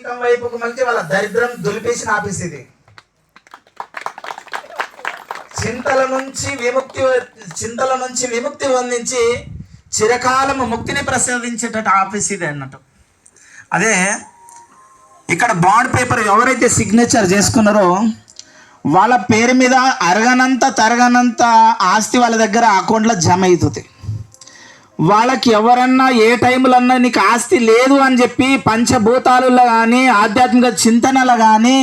వైకుంఠం వైపుకు మళ్ళీ వాళ్ళ దరిద్రం దులిపేసి ఆపేసేది. చింతల నుంచి విముక్తి పొందించి చిరకాలము ముక్తిని ప్రసాదించేటట్టు ఆపేసేది అన్నట్టు. అదే ఇక్కడ బాండ్ పేపర్ ఎవరైతే సిగ్నేచర్ చేసుకున్నారో వాళ్ళ పేరు మీద తరగనంత ఆస్తి వాళ్ళ దగ్గర అకౌంట్లో జమ అవుతుంది. వాళ్ళకి ఎవరన్నా ఏ టైంలో నీకు ఆస్తి లేదు అని చెప్పి పంచభూతాలలో కానీ ఆధ్యాత్మిక చింతనలు కానీ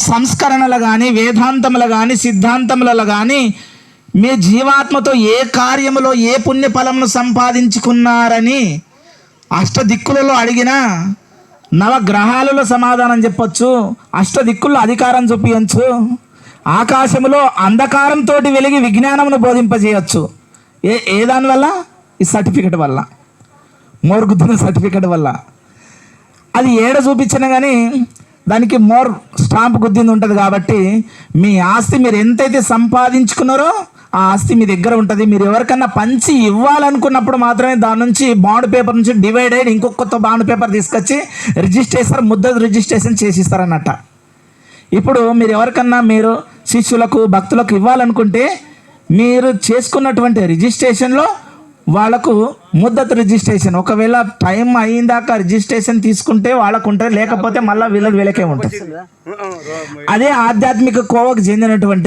సంస్కరణలు కానీ వేదాంతములు కానీ సిద్ధాంతములలో కానీ మీ జీవాత్మతో ఏ కార్యములో ఏ పుణ్యఫలమును సంపాదించుకున్నారని అష్టదిక్కులలో అడిగినా నవగ్రహాలలో సమాధానం చెప్పొచ్చు, అష్టదిక్కుల్లో అధికారం చూపించచ్చు, ఆకాశములో అంధకారంతో వెలిగి విజ్ఞానమును బోధింపజేయచ్చు. ఏ దానివల్ల? ఈ సర్టిఫికెట్ వల్ల, మోర్గుద్దిన సర్టిఫికెట్ వల్ల. అది ఏడ చూపించినా కానీ దానికి మోర్ స్టాంప్ గుద్దింది ఉంటుంది. కాబట్టి మీ ఆస్తి మీరు ఎంతైతే సంపాదించుకున్నారో ఆ ఆస్తి మీ దగ్గర ఉంటుంది. మీరు ఎవరికన్నా పంచి ఇవ్వాలనుకున్నప్పుడు మాత్రమే దాని నుంచి బాండ్ పేపర్ నుంచి డివైడ్ అయ్యి ఇంకొక కొత్త బాండ్ పేపర్ తీసుకొచ్చి రిజిస్ట్రేషన్ చేసిస్తారన్నట్ట. ఇప్పుడు మీరు ఎవరికన్నా మీరు శిష్యులకు భక్తులకు ఇవ్వాలనుకుంటే మీరు చేసుకున్నటువంటి రిజిస్ట్రేషన్లో వాళ్ళకు ముద్దతు రిజిస్ట్రేషన్, ఒకవేళ టైం అయిందాక రిజిస్ట్రేషన్ తీసుకుంటే వాళ్ళకు ఉంటుంది, లేకపోతే మళ్ళీ వీళ్ళకే ఉంటుంది. అదే ఆధ్యాత్మిక కోవకు చెందినటువంటిది.